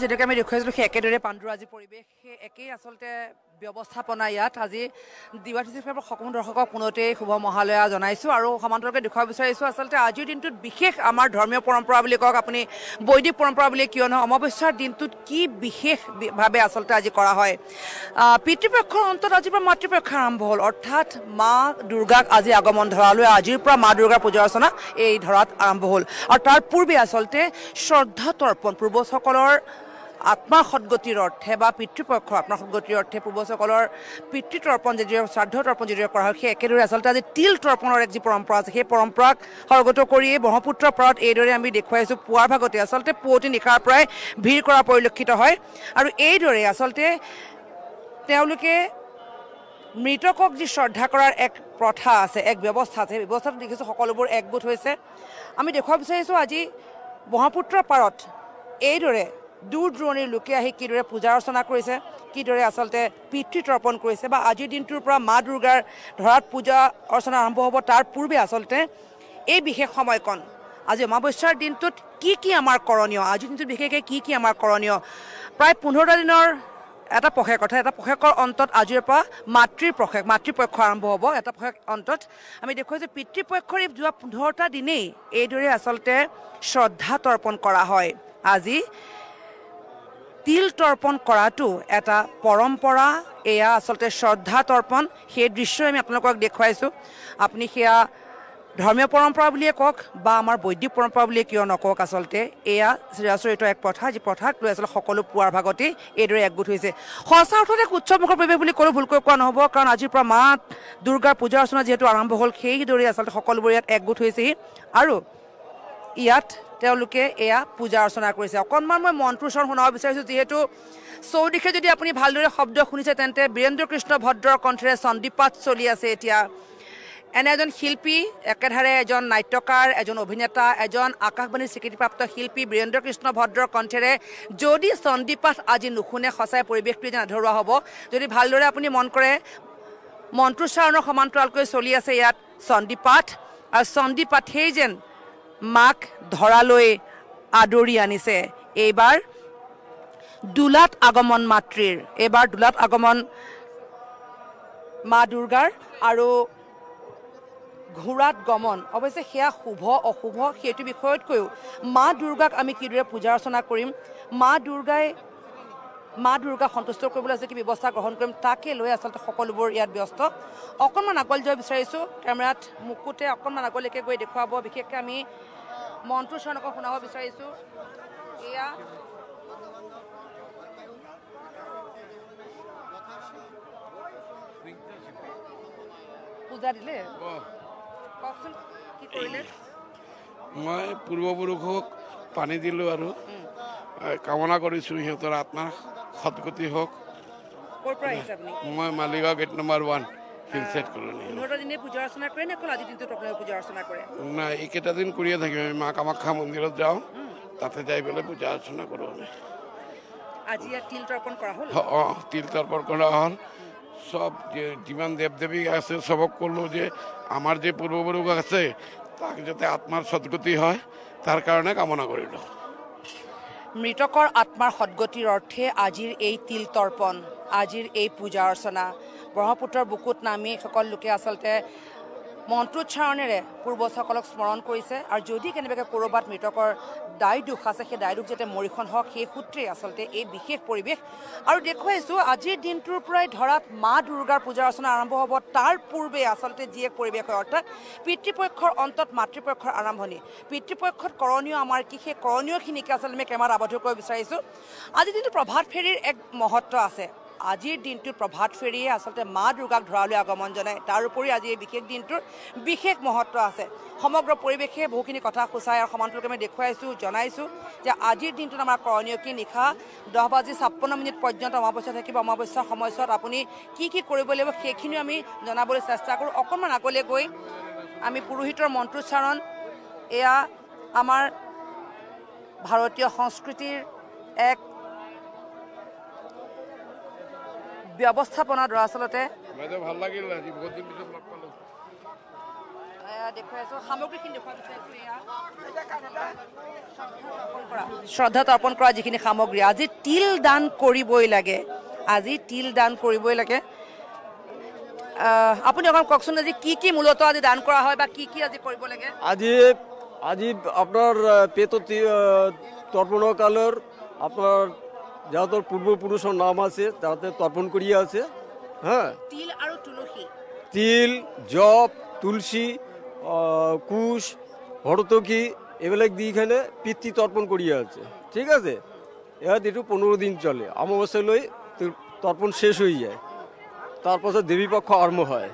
যেনেকৈ আমি দেখুৱাইছিলোঁ সেই একেদৰে পাণ্ডুৰ আজি পৰিৱেশ সেই একেই আচলতে ব্যৱস্থাপনা ইয়াত আজি দিৱাতিথিৰ সকলো দৰ্শকক পুনতেই শুভ মহালয়া জনাইছোঁ আৰু সমান্তৰালকৈ দেখুৱাব বিচাৰিছোঁ আচলতে আজিৰ দিনটোত বিশেষ আমাৰ ধৰ্মীয় পৰম্পৰা বুলি কওক আপুনি বৈদিক পৰম্পৰা বুলি কিয় নহয় অমাৱস্যাৰ দিনটোত কি বিশেষভাৱে আচলতে আজি কৰা হয় পিতৃপক্ষৰ অন্তত আজিৰ পৰা মাতৃপক্ষ আৰম্ভ হ'ল অৰ্থাৎ মা দুৰ্গাক আজি আগমন ধৰালৈ আজিৰ পৰা মা দুৰ্গাৰ পূজা অৰ্চনা এই ধৰাত আৰম্ভ হ'ল আৰু তাৰ পূৰ্বে আচলতে শ্ৰদ্ধা তৰ্পণ পূৰ্বজসকলৰ আত্মাৰ সদগতিৰ অৰ্থে বা পিতৃপক্ষৰ আত্মাৰ সদগতিৰ অৰ্থে পূৰ্বজসকলৰ পিতৃতৰ্পণ যিদৰে শ্ৰাদ্ধ তৰ্পণ যিদৰে কৰা হয় সেই একেদৰে আচলতে আজি তিল তৰ্পণৰ এক যি পৰম্পৰা আছে সেই পৰম্পৰাক সৰ্গত কৰিয়েই ব্ৰহ্মপুত্ৰ পাৰত এইদৰে আমি দেখুৱাইছোঁ পুৱাৰ ভাগতে আচলতে পুৱতি নিশাৰ পৰাই ভিৰ কৰা পৰিলক্ষিত হয় আৰু এইদৰে আচলতে তেওঁলোকে মৃতকক যি শ্ৰদ্ধা কৰাৰ এক প্ৰথা আছে এক ব্যৱস্থা আছে সেই ব্যৱস্থাটো দেখিছোঁ সকলোবোৰ একগোট হৈছে আমি দেখুৱাব বিচাৰিছোঁ আজি ব্ৰহ্মপুত্ৰ পাৰত এইদৰে দূৰ দূৰণিৰ লোকে আহি কিদৰে পূজা অৰ্চনা কৰিছে কিদৰে আচলতে পিতৃতৰ্পণ কৰিছে বা আজিৰ দিনটোৰ পৰা মা দুৰ্গাৰ ধৰাত পূজা অৰ্চনা আৰম্ভ হ'ব তাৰ পূৰ্বে আচলতে এই বিশেষ সময়কণ আজি অমাৱস্যাৰ দিনটোত কি আমাৰ কৰণীয় আজিৰ দিনটোত বিশেষকৈ কি আমাৰ কৰণীয় প্ৰায় 15টা দিনৰ এটা পষেক অৰ্থাৎ এটা পষেকৰ অন্তত আজিৰ পৰা মাতৃপক্ষ আৰম্ভ হ'ব এটা পষেক অন্তত আমি দেখুৱাইছোঁ পিতৃপক্ষৰ যোৱা 15টা দিনেই এইদৰে আচলতে শ্ৰদ্ধা তৰ্পণ কৰা হয় আজি তিল তৰ্পণ কৰাটো এটা পৰম্পৰা এয়া আচলতে শ্ৰদ্ধা তৰ্পণ সেই দৃশ্যই আমি আপোনালোকক দেখুৱাইছোঁ আপুনি সেয়া ধৰ্মীয় পৰম্পৰা বুলিয়ে কওক বা আমাৰ বৈদিক পৰম্পৰা বুলিয়ে কিয় নকওক আচলতে এয়া চিৰাচৰিত এক প্ৰথা যি প্ৰথাক লৈ আচলতে সকলো পুৱাৰ ভাগতেই এইদৰে একগোট হৈছে সঁচা অৰ্থতে এক উৎসৱমুখৰ পৰিৱেশ বুলি ক'লেও ভুলকৈ কোৱা নহ'ব কাৰণ আজিৰ পৰা মা দুৰ্গাৰ পূজা অৰ্চনা যিহেতু আৰম্ভ হ'ল সেইদৰে আচলতে সকলোবোৰ ইয়াত একগোট হৈছেহি আৰু ইয়াত তেওঁলোকে এয়া পূজা অৰ্চনা কৰিছে অকণমান মই মন্ত্ৰোচ্চাৰণ শুনাব বিচাৰিছোঁ যিহেতু চৌদিশে যদি আপুনি ভালদৰে শব্দ শুনিছে তেন্তে বীৰেন্দ্ৰ কৃষ্ণ ভদ্ৰৰ কণ্ঠেৰে চণ্ডীপাঠ চলি আছে এতিয়া এনে এজন শিল্পী একেধাৰে এজন নাট্যকাৰ এজন অভিনেতা এজন আকাশবাণীৰ স্বীকৃতিপ্ৰাপ্ত শিল্পী বীৰেন্দ্ৰ কৃষ্ণ ভদ্ৰৰ কণ্ঠেৰে যদি চণ্ডীপাঠ আজি নুশুনে সঁচাই পৰিৱেশটো যেন আধৰুৱা হ'ব যদি ভালদৰে আপুনি মন কৰে মন্ত্ৰোচ্চাৰণৰ সমান্তৰালকৈ চলি আছে ইয়াত চণ্ডীপাঠ আৰু চণ্ডীপাঠেই যেন মাক ধৰালৈ আদৰি আনিছে এইবাৰ দোলাত আগমন মাতৃৰ এইবাৰ দোলাত আগমন মা দুৰ্গাৰ আৰু ঘোঁৰাত গমন অৱশ্যে সেয়া শুভ অশুভ সেইটো বিষয়তকৈও মা দুৰ্গাক আমি কিদৰে পূজা অৰ্চনা কৰিম মা দুৰ্গা সন্তুষ্ট কৰিবলৈ আছে কি ব্যৱস্থা গ্ৰহণ কৰিম তাকে লৈ আচলতে সকলোবোৰ ইয়াত ব্যস্ত অকণমান আগলৈ যাব বিচাৰিছোঁ কেমেৰাত মুকুটে অকণমান আগলৈকে গৈ দেখুৱাব বিশেষকৈ আমি মন্ত্ৰোচ্চাৰণক শুনাব বিচাৰিছোঁ এয়া পূজা দিলে কওকচোন কি কৰিলে মই পূৰ্বপুৰুষক পানী দিলোঁ আৰু কামনা কৰিছোঁ সিহঁতৰ আত্মাৰ সদগতি হওক ক'ৰ পৰা আহিছে আপুনি মই মালিগাঁও গেট নম্বৰ 1 হিলচাইড কলনী 15টা দিনে পূজা অৰ্চনা কৰে নে অকল আজিৰ দিনটোত আপোনালোকে পূজা অৰ্চনা কৰে নাই এইকেইটা দিন কৰিয়ে থাকিম আমি মা কামাখ্যা মন্দিৰত যাওঁ তাতে যাই পেলাই পূজা অৰ্চনা কৰোঁ আমি আজি ইয়াত তিল তৰ্পণ কৰা হ'ল তিল তৰ্পণ কৰা হ'ল সব যিমান দেৱ দেৱী আছে চবক ক'লোঁ যে আমাৰ যে পূৰ্বপুৰুষ আছে তাক যাতে আত্মাৰ সদগতি হয় তাৰ কাৰণে কামনা কৰিলোঁ মৃতকৰ আত্মাৰ সদগতিৰ অৰ্থে আজিৰ এই তিল তৰ্পণ আজিৰ এই পূজা অৰ্চনা ব্ৰহ্মপুত্ৰৰ বুকুত নামি সকলো লোকে আচলতে মন্ত্ৰোচ্চাৰণেৰে পূৰ্বজসকলক স্মৰণ কৰিছে আৰু যদি কেনেবাকৈ ক'ৰবাত মৃতকৰ দায় দুখ আছে সেই দায় দুখ যাতে মৰিখন হওক সেই সূত্ৰেই আচলতে এই বিশেষ পৰিৱেশ আৰু দেখুৱাইছোঁ আজিৰ দিনটোৰ পৰাই ধৰাত মা দুৰ্গাৰ পূজা অৰ্চনা আৰম্ভ হ'ব তাৰ পূৰ্বে আচলতে যি এক পৰিৱেশ হয় অৰ্থাৎ পিতৃপক্ষৰ অন্তত মাতৃপক্ষৰ আৰম্ভণি পিতৃপক্ষত কৰণীয় আমাৰ কি সেই কৰণীয়খিনিকে আচলতে আমি কেমেৰাত আবদ্ধ কৰিব বিচাৰিছোঁ আজিৰ দিনটো প্ৰভাত ফেৰীৰ এক মহত্ব আছে আজিৰ দিনটোত প্ৰভাত ফেৰীয়ে আচলতে মা দুৰ্গাক ধৰালৈ আগমন জনায় তাৰোপৰি আজি এই বিশেষ দিনটোৰ বিশেষ মহত্ব আছে সমগ্ৰ পৰিৱেশে বহুখিনি কথা সূচাই আৰু সমান্তৰালকৈ আমি দেখুৱাইছোঁ জনাইছোঁ যে আজিৰ দিনটোত আমাৰ কৰণীয় কি নিশা 10:56 পৰ্যন্ত অমাৱস্যা থাকিব অমাৱস্যাৰ সময়ছোৱাত আপুনি কি কৰিব লাগিব সেইখিনিও আমি জনাবলৈ চেষ্টা কৰোঁ অকণমান আগলৈ গৈ আমি পুৰোহিতৰ মন্ত্ৰোচ্চাৰণ এয়া আমাৰ ভাৰতীয় সংস্কৃতিৰ এক ব্যৱস্থাপনা দৰাচলতে ভাল লাগিল আজি বহুত দিন পিছত লগ পালোঁ দেখুৱাই আছোঁ সামগ্ৰীখিনি দেখুৱাই বিচাৰিছোঁ শ্ৰদ্ধা তৰ্পণ কৰা যিখিনি সামগ্ৰী আজি তিল দান কৰিবই লাগে আপুনি অকণ কওকচোন আজি কি মূলতঃ আজি দান কৰা হয় বা কি আজি কৰিব লাগে আজি আপনাৰ পেত তৰ্পণেৰ কালেৰ আপনাৰ যাদেৰ পূৰ্বপুৰুষেৰ নাম আছে তাতে তৰ্পণ কৰিয়া আছে হ্যাঁ তিল আৰু তুলসী তিল জপ তুলসী কুশ হরতকি এগুলো দিয়ে এখানে পিতৃ তর্পণ করিয়া আছে ঠিক আছে এবার একটু 15 দিন চলে অমাবস্যা লই তর্পণ শেষ হয়ে যায় তারপর দেবীপক্ষ আরম্ভ হয়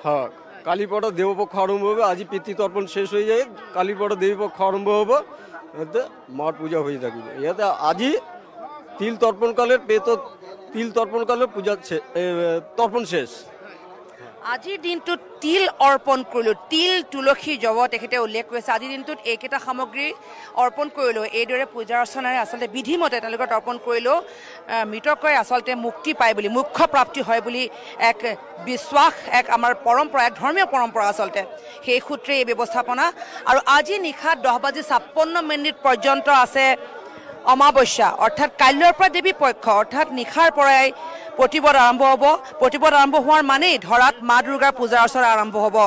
হ্যাঁ কালীপড়া দেবপক্ষ আরম্ভ হবে আজি পিতৃ তর্পণ শেষ হয়ে যায় কালীপড়া দেবীপক্ষ আরম্ভ হবে এতে মার পূজা হয়ে থাকবে এতে আজি তিল তর্পণকালের পূজা তর্পণ শেষ আজিৰ দিনটোত তিল অৰ্পণ কৰিলোঁ তিল তুলসী জব তেখেতে উল্লেখ কৰিছে আজিৰ দিনটোত এইকেইটা সামগ্ৰী অৰ্পণ কৰিলোঁ এইদৰে পূজা অৰ্চনাৰে আচলতে বিধিমতে তেওঁলোকে তৰ্পণ কৰিলেও মৃতকৰে আচলতে মুক্তি পায় বুলি মোক্ষ প্ৰাপ্তি হয় বুলি এক বিশ্বাস এক আমাৰ পৰম্পৰা এক ধৰ্মীয় পৰম্পৰা আচলতে সেই সূত্ৰে এই ব্যৱস্থাপনা আৰু আজি নিশা 10:56 পৰ্যন্ত আছে অমাৱস্যা অৰ্থাৎ কাইলৈৰ পৰা দেৱী পক্ষ অৰ্থাৎ নিশাৰ পৰাই প্ৰতিপদ আৰম্ভ হ'ব প্ৰতিপদ আৰম্ভ হোৱাৰ মানেই ধৰাত মা দুৰ্গাৰ পূজা অৰ্চনা আৰম্ভ হ'ব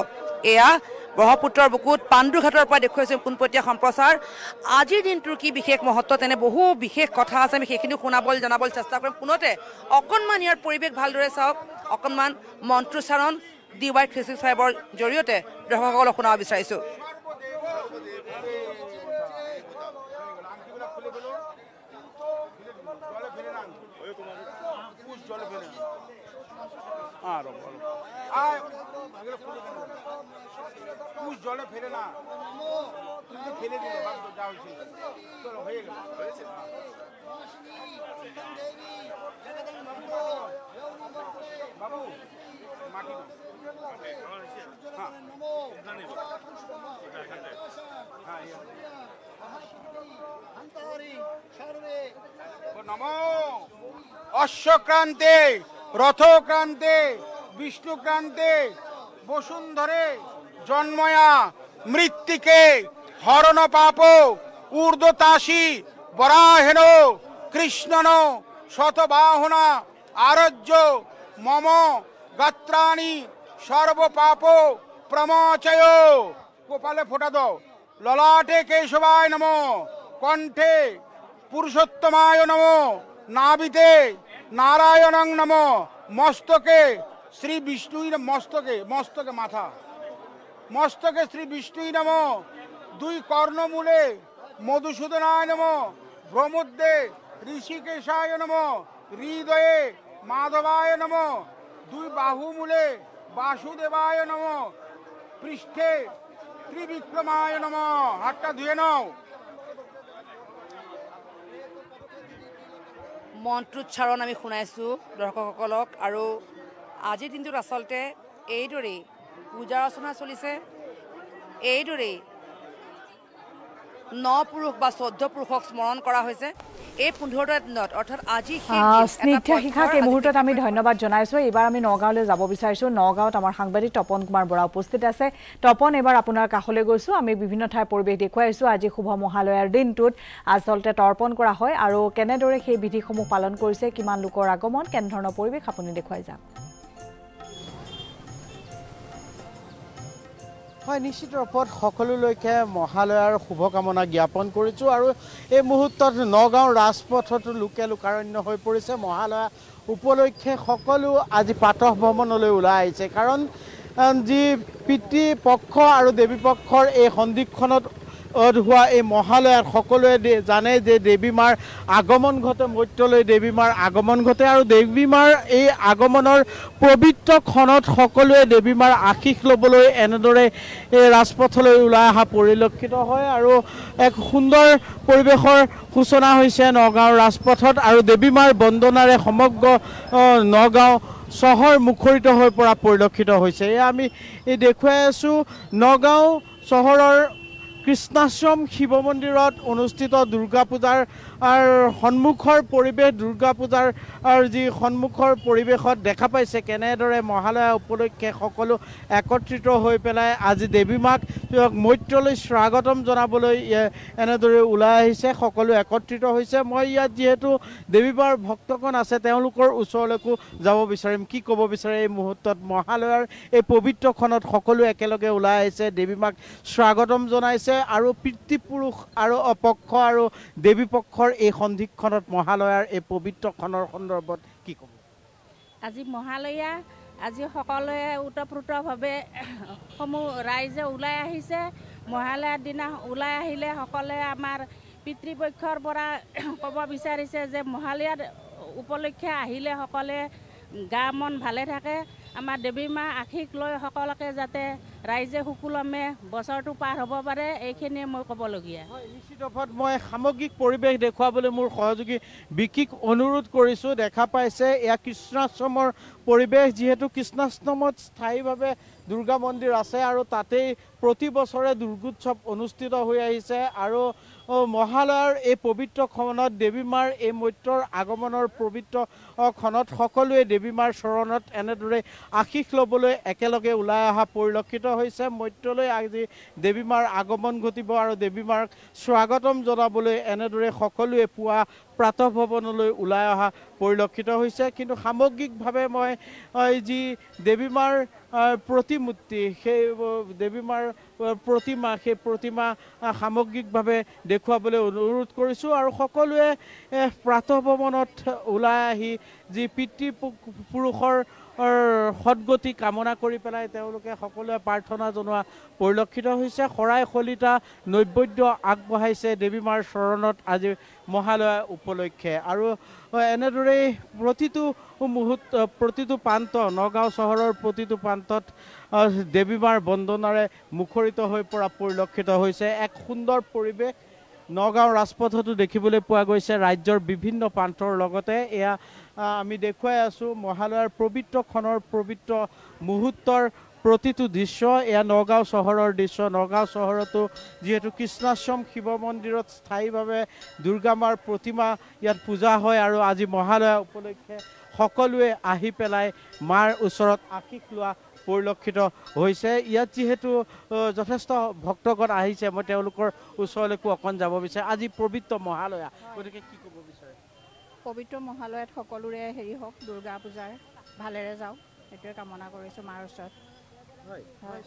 এয়া ব্ৰহ্মপুত্ৰৰ বুকুত পাণ্ডুঘাটৰ পৰা দেখুৱাইছে পোনপটীয়া সম্প্ৰচাৰ আজিৰ দিনটোৰ কি বিশেষ মহত্ব তেনে বহু বিশেষ কথা আছে আমি সেইখিনি জনাবলৈ চেষ্টা কৰিম পুনতে অকণমান ইয়াৰ পৰিৱেশ ভালদৰে চাওক অকণমান মন্ত্ৰোচ্চাৰণ DY365ৰ জৰিয়তে দৰ্শকসকলক শুনাব বিচাৰিছোঁ জলে ফেলে না ফেলে দিলে যা হয়েছে চলো হয়ে গেল বাবু মাটি নমো অশ্বক্রান্তে রথক্রান্তে বিষ্ণুক্রান্তে বসুন্ধরে জন্ময়া মৃত্তিকে হরণ পাপ ঊর্ধ্বতাসী বরাহেন কৃষ্ণন শতবাহনা আরজ্য মম গাত্রাণি সর্বপাপ প্রমোচয় কপালে ফোটা দাও ললাটে কেশবায় নমো কণ্ঠে পুরুষোত্তমায় নমো নাভিতে নারায়ণং নমো মস্তকে শ্রী বিষ্ণুই মস্তকে মাথা মস্তকে শ্রী বিষ্ণুই নমো দুই কর্ণমূলে মধুসূদনায় নমো ভ্রমুদ্দে ঋষিকেশায় নমো হৃদয়ে মাধবায় নমো দুই বাহুমূলে বাসুদেবায় নমো পৃষ্ঠে ত্রিবিক্রমায় নমো হাতটা ধুয়ে নাও মন্ত্ৰোচ্চাৰণ আমি শুনাইছোঁ দৰ্শকসকলক আৰু আজিৰ দিনটোত আচলতে এইদৰেই পূজা অৰ্চনা চলিছে এইদৰেই 9 পুৰুষ বা 14 পুৰুষক স্মৰণ কৰা হৈছে এই 15টা দিনত অৰ্থাৎ আজি স্নিগ্ধা শিখাক এই মুহূৰ্তত আমি ধন্যবাদ জনাইছোঁ এইবাৰ আমি নগাঁৱলৈ যাব বিচাৰিছোঁ নগাঁৱত আমাৰ সাংবাদিক তপন কুমাৰ বৰা উপস্থিত আছে তপন এবাৰ আপোনাৰ কাষলৈ গৈছোঁ আমি বিভিন্ন ঠাইৰ পৰিৱেশ দেখুৱাইছোঁ আজি শুভ মহালয়াৰ দিনটোত আচলতে তৰ্পণ কৰা হয় আৰু কেনেদৰে সেই বিধিসমূহ পালন কৰিছে কিমান লোকৰ আগমন কেনে ধৰণৰ পৰিৱেশ আপুনি দেখুৱাই যাওক হয় নিশ্চিত ৰূপত সকলোলৈকে মহালয়াৰ শুভকামনা জ্ঞাপন কৰিছোঁ আৰু এই মুহূৰ্তত নগাঁও ৰাজপথত লোকে লোকাৰণ্য হৈ পৰিছে মহালয়া উপলক্ষে সকলো আজি প্ৰাতঃ ভ্ৰমণলৈ ওলাই আহিছে কাৰণ যি পিতৃপক্ষ আৰু দেৱীপক্ষৰ এই সন্ধিক্ষণত হোৱা এই মহালয়াত সকলোৱে জানে যে দেৱী মাৰ আগমন ঘটে মৰ্ত্যলৈ দেৱী মাৰ আগমন ঘটে আৰু দেৱী মাৰ এই আগমনৰ পবিত্ৰ ক্ষণত সকলোৱে দেৱী মাৰ আশীষ ল'বলৈ এনেদৰে এই ৰাজপথলৈ ওলাই অহা পৰিলক্ষিত হয় আৰু এক সুন্দৰ পৰিৱেশৰ সূচনা হৈছে নগাঁৱৰ ৰাজপথত আৰু দেৱী মাৰ বন্দনাৰে সমগ্ৰ নগাঁও চহৰ মুখৰিত হৈ পৰা পৰিলক্ষিত হৈছে এয়া আমি দেখুৱাই আছোঁ নগাঁও চহৰৰ কৃষ্ণাশ্ৰম শিৱ মন্দিৰত অনুষ্ঠিত দুৰ্গা পূজাৰ সন্মুখৰ পৰিৱেশ দুৰ্গা পূজাৰ যি সন্মুখৰ পৰিৱেশত দেখা পাইছে কেনেদৰে মহালয়া উপলক্ষে সকলো একত্ৰিত হৈ পেলাই আজি দেৱী মাক মৈত্ৰলৈ স্বাগতম জনাবলৈ এনেদৰে ওলাই আহিছে সকলো একত্ৰিত হৈছে মই ইয়াত যিহেতু দেৱী মাৰ ভক্তগণ আছে তেওঁলোকৰ ওচৰলৈকো যাব বিচাৰিম কি ক'ব বিচাৰে এই মুহূৰ্তত মহালয়াৰ এই পবিত্ৰখনত সকলো একেলগে ওলাই আহিছে দেৱী মাক স্বাগতম জনাইছে আৰু পিতৃপুৰুষ আৰু অপক্ষ আৰু দেৱী পক্ষৰ এই সন্ধিক্ষণত মহালয়াৰ এই পবিত্ৰখনৰ সন্দৰ্ভত কি ক'ব আজি মহালয়া আজি সকলোৱে ওতঃপ্ৰোতভাৱে সমূহ ৰাইজে ওলাই আহিছে মহালয়াৰ দিনা ওলাই আহিলে সকলোৱে আমাৰ পিতৃপক্ষৰ পৰা ক'ব বিচাৰিছে যে মহালয়াৰ উপলক্ষে আহিলে সকলোৱে গা মন ভালে থাকে আমাৰ দেৱী মা আশীষ লৈ সকলোকে যাতে ৰাইজে সুকুলমে বছৰটো পাৰ হ'ব পাৰে এইখিনিয়ে মই ক'বলগীয়া নিশ্চিতভাৱে মই সামগ্ৰিক পৰিৱেশ দেখুৱাবলৈ মোৰ সহযোগী বিকিক অনুৰোধ কৰিছোঁ দেখা পাইছে এয়া কৃষ্ণাশ্ৰমৰ পৰিৱেশ যিহেতু কৃষ্ণাশ্ৰমত স্থায়ীভাৱে দুৰ্গা মন্দিৰ আছে আৰু তাতেই প্ৰতি বছৰে দুৰ্গোৎসৱ অনুষ্ঠিত হৈ আহিছে আৰু মহালয়াৰ এই পবিত্ৰ ক্ষণত দেৱী মাৰ এই মৈত্ৰৰ আগমনৰ পবিত্ৰ ক্ষণত সকলোৱে দেৱী মাৰ চৰণত এনেদৰে আশীষ ল'বলৈ একেলগে ওলাই অহা পৰিলক্ষিত হৈছে মৈত্ৰলৈ আজি দেৱী মাৰ আগমন ঘটিব আৰু দেৱী মাক স্বাগতম জনাবলৈ এনেদৰে সকলোৱে পুৱা প্ৰাতঃভৱনলৈ ওলাই অহা পৰিলক্ষিত হৈছে কিন্তু সামগ্ৰিকভাৱে মই যি দেৱী মাৰ প্ৰতিমূৰ্তি সেই দেৱী মাৰ প্ৰতিমা সেই প্ৰতিমা সামগ্ৰিকভাৱে দেখুৱাবলৈ অনুৰোধ কৰিছোঁ আৰু সকলোৱে প্ৰাতঃভৱনত ওলাই আহি যি পিতৃপুৰুষৰ সদগতি কামনা কৰি পেলাই তেওঁলোকে সকলোৱে প্ৰাৰ্থনা জনোৱা পৰিলক্ষিত হৈছে শৰাই শলিতা নৈবেদ্য আগবঢ়াইছে দেৱী মাৰ চৰণত আজি মহালয়া উপলক্ষে আৰু এনেদৰেই প্ৰতিটো মুহূৰ্ত প্ৰতিটো প্ৰান্ত নগাঁও চহৰৰ প্ৰতিটো প্ৰান্তত দেৱী মাৰ বন্দনাৰে মুখৰিত হৈ পৰা পৰিলক্ষিত হৈছে এক সুন্দৰ পৰিৱেশ নগাঁও ৰাজপথতো দেখিবলৈ পোৱা গৈছে ৰাজ্যৰ বিভিন্ন প্ৰান্তৰ লগতে এয়া আমি দেখুৱাই আছোঁ মহালয়াৰ পবিত্ৰখনৰ পবিত্ৰ মুহূৰ্তৰ প্ৰতিটো দৃশ্য এয়া নগাঁও চহৰৰ দৃশ্য নগাঁও চহৰতো যিহেতু কৃষ্ণাশ্ৰম শিৱ মন্দিৰত স্থায়ীভাৱে দুৰ্গা মাৰ প্ৰতিমা ইয়াত পূজা হয় আৰু আজি মহালয়া উপলক্ষে সকলোৱে আহি পেলাই মাৰ ওচৰত আশীষ লোৱা পৰিলক্ষিত হৈছে ইয়াত যিহেতু যথেষ্ট ভক্তগণ আহিছে মই তেওঁলোকৰ ওচৰলৈকো অকণ যাব বিচাৰে আজি পবিত্ৰ মহালয়া গতিকে কি ক'ব বিচাৰে পবিত্ৰ মহালয়াত সকলোৰে হেৰি হওক দুৰ্গা পূজাৰ ভালেৰে যাওক সেইটোৱে কামনা কৰিছোঁ মাৰ ওচৰত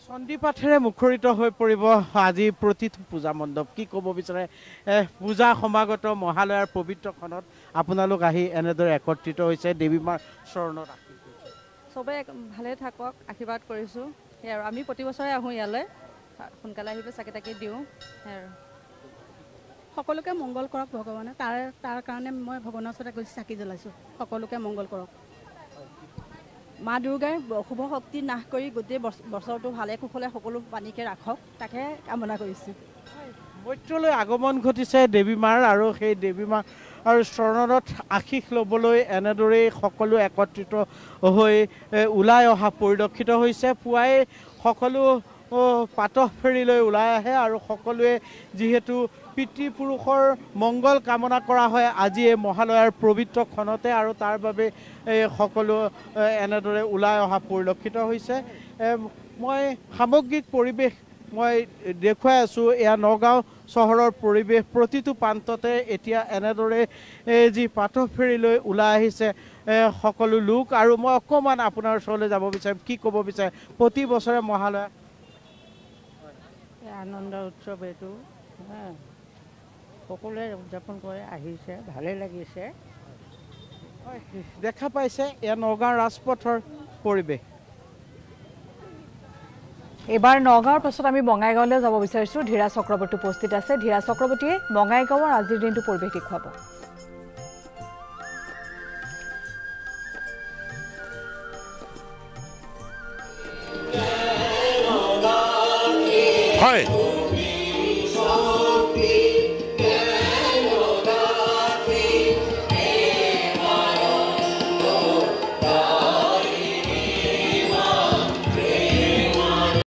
চণ্ডীপাঠেৰে মুখৰিত হৈ পৰিব আজি প্ৰতিটো পূজা মণ্ডপ কি ক'ব বিচাৰে পূজা সমাগত মহালয়াৰ পবিত্ৰখনত আপোনালোক আহি এনেদৰে একত্ৰিত হৈছে দেৱী মাৰ চৰণত চবে ভালে থাকক আশীৰ্বাদ কৰিছোঁ সেই আৰু আমি প্ৰতি বছৰে আহোঁ ইয়ালৈ সোনকালে আহিব চাকি তাকি দিওঁ সেই আৰু সকলোকে মংগল কৰক ভগৱানে তাৰ কাৰণে মই ভগৱানৰ ওচৰতে গৈছোঁ চাকি জ্বলাইছোঁ সকলোকে মংগল কৰক মা দুৰ্গাই শুভ শক্তি নাশ কৰি গোটেই বছৰটো ভালে কুশলে সকলো পানীকে ৰাখক তাকে কামনা কৰিছোঁ মৈত্ৰলৈ আগমন ঘটিছে দেৱী মাৰ আৰু সেই দেৱী মাৰ আৰু চৰণত আশীষ ল'বলৈ এনেদৰেই সকলো একত্ৰিত হৈ ওলাই অহা পৰিলক্ষিত হৈছে পুৱাই সকলো পাতহ ফেৰীলৈ ওলাই আহে আৰু সকলোৱে যিহেতু পিতৃপুৰুষৰ মংগল কামনা কৰা হয় আজি এই মহালয়াৰ পবিত্ৰ ক্ষণতে আৰু তাৰ বাবে সকলো এনেদৰে ওলাই অহা পৰিলক্ষিত হৈছে মই সামগ্ৰিক পৰিৱেশ মই দেখুৱাই আছোঁ এয়া নগাঁও চহৰৰ পৰিৱেশ প্ৰতিটো প্ৰান্ততে এতিয়া এনেদৰে যি পাতহ ফেৰীলৈ ওলাই আহিছে সকলো লোক আৰু মই অকণমান আপোনাৰ ওচৰলৈ যাব বিচাৰিম কি ক'ব বিচাৰে প্ৰতি বছৰে মহালয়া আনন্দ উৎসৱ এইটো সকলোৱে উদযাপন কৰি আহিছে ভালে লাগিছে দেখা পাইছে এয়া নগাঁও ৰাজপথৰ পৰিৱেশ এবাৰ নগাঁৱৰ পাছত আমি বঙাইগাঁৱলৈ যাব বিচাৰিছোঁ ধীৰা চক্ৰৱৰ্তী উপস্থিত আছে ধীৰা চক্ৰৱৰ্তীয়ে বঙাইগাঁৱৰ আজিৰ দিনটো পৰিৱেশ দেখুৱাব হয়